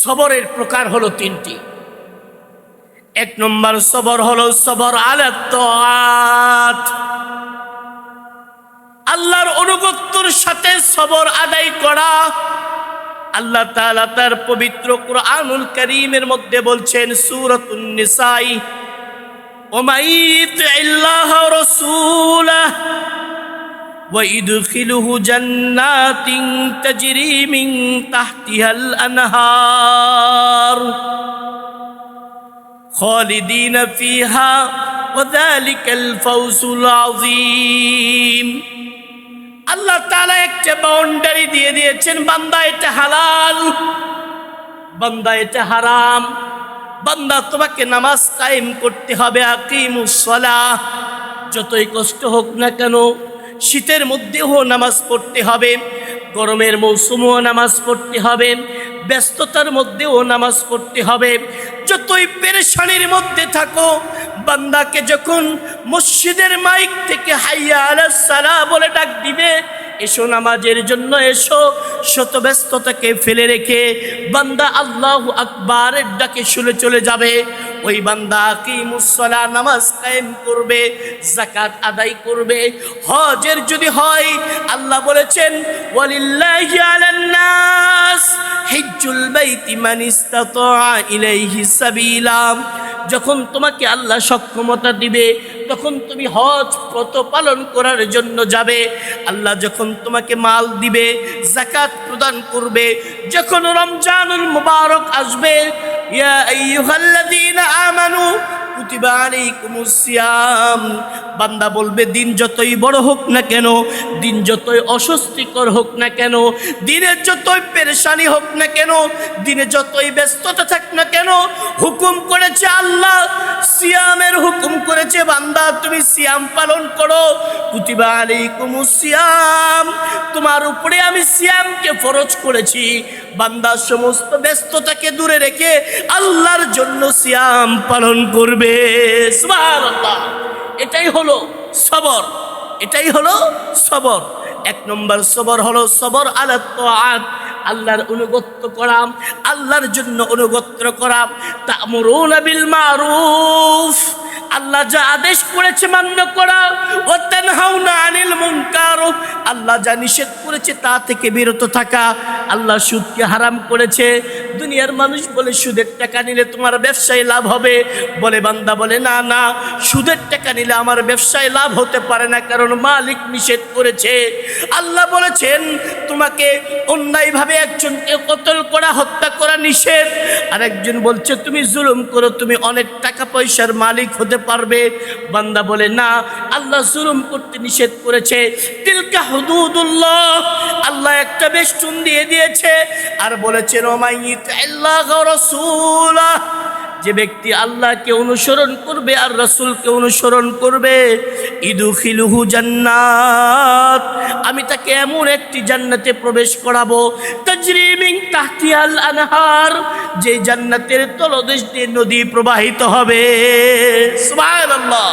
সবরের প্রকার হলো তিনটি। এক নম্বর সবর হলো সবর আলা তাআত, আল্লাহর অনুগত্যের সাথে সবর আদায় করা। আল্লাহ তাআলা তার পবিত্র কুরআনুল কারীমের মধ্যে বলছেন সূরাতুন নিসা, ওয়া ইতিল্লাহা ওয়া রাসূলাহু ওয়া ইদখিলুহু জান্নাতিন তাজরি মিন তাহতিহাল আনহার খালিদিনা ফিহা ওয়া যালিকাল ফাওজুল আযীম। আল্লাহ তাআলা একটা বাউন্ডারি দিয়ে দিয়েছেন, বান্দা এটা হালাল, বান্দা এটা হারাম। বান্দা তোমাকে নামাজ কায়েম করতে হবে, আকিমুস সালাহ। যতই কষ্ট হোক না কেন, শীতের মধ্যেও নামাজ পড়তে হবে, গরমের মৌসুমেও নামাজ পড়তে হবে, ব্যস্ততার মধ্যেও নামাজ পড়তে হবে। যতই পেরেশানির মধ্যে থাকো, বান্দাকে যখন মসজিদের মাইক থেকে হাইয়া আলাস সালাহ বলে ডাক দিবে, এসো নামাজের জন্য এসো, শত ব্যস্ততাকে ফেলে রেখে বান্দা আল্লাহু আকবারের ডাকে শুনে চলে যাবে। ওই বান্দা আকিমুস সালাহ, নামাজ কায়েম করবে, যাকাত আদায় করবে। হজের যদি হয়, আল্লাহ বলেছেন ওয়ালিল্লাহি আলান নাস হিজ্জুল বাইতি মান ইসতাতা ইলাইহি সাবিলা। যখন তোমাকে আল্লাহ সক্ষমতা দিবে, তখন তুমি হজ ব্রত পালন করার জন্য যাবে। আল্লাহ যখন তোমাকে মাল দিবে, যাকাত প্রদান করবে। যখন রমজানুল মুবারক আসবে, ইয়া আইয়ুহাল্লাযীনা আমানু কুতিবা আলাইকুমুস সিয়াম, বান্দা বলবে দিন যতই বড় হোক না কেন, দিন যতই অস্বস্তিকর হোক না কেন, দিনে যতই পেরেশানি হোক না কেন, দিনে যতই ব্যস্ততা থাক না কেন, হুকুম করেছে আল্লাহ, সিয়ামের হুকুম করেছে, বান্দা তুমি সিয়াম পালন করো। কুতিবা আলাইকুমুস সিয়াম, তোমার উপরে আমি সিয়ামকে ফরজ করেছি। বান্দা সমস্ত ব্যস্ততাকে দূরে রেখে আল্লাহর জন্য সিয়াম পালন করবে। সুবহানাল্লাহ। এটাই হলো সবর, এটাই হলো সবর। এক নম্বর সবর হলো সবর আলা তাআত, আল্লাহর অনুগত্য করা, আল্লাহর জন্য অনুগত্য করা। তা'মুরুনা বিল মারুফ, আল্লাহ যা আদেশ করেছে মান্য করা। ওয়া তানহাউনা আনিল মুনকার, আল্লাহ যা নিষেধ করেছে তা থেকে বিরত থাকা। আল্লাহ সুদকে হারাম করেছে। দুনিয়ার মানুষ বলে সুদের টাকা নিলে তোমার ব্যবসায় লাভ হবে, বলে বান্দা বলে না না, সুদের টাকা নিলে আমার ব্যবসায় লাভ হতে পারে না, কারণ মালিক নিষেধ করেছে। আল্লাহ বলেছেন তোমাকে অন্যায়ভাবে একজনকে কতল করা, হত্যা করা নিষেধ। আর একজন বলছে তুমি জুলুম করো, তুমি অনেক টাকা পয়সার মালিক হতে পারবে। বান্দা বলে না, আল্লাহ জুলুম করতে নিষেধ করেছে। তিলকা হুদুদুল্লাহ, আল্লাহ একটা বেষ্টন দিয়ে দিয়েছে, আর বলেছেন ওমাইয়িতিল্লাহ ওয়া রাসূলাহ, যে ব্যক্তি আল্লাহকে অনুসরণ করবে আর রাসূলকে অনুসরণ করবে, ইদখিলুহু জান্নাত, আমি তাকে এমন একটি জান্নাতে প্রবেশ করাবো, তাজরি মিন তাহতিহাল আনহার, যে জান্নাতের তলদেশ দিয়ে নদী প্রবাহিত হবে। সুবহানাল্লাহ।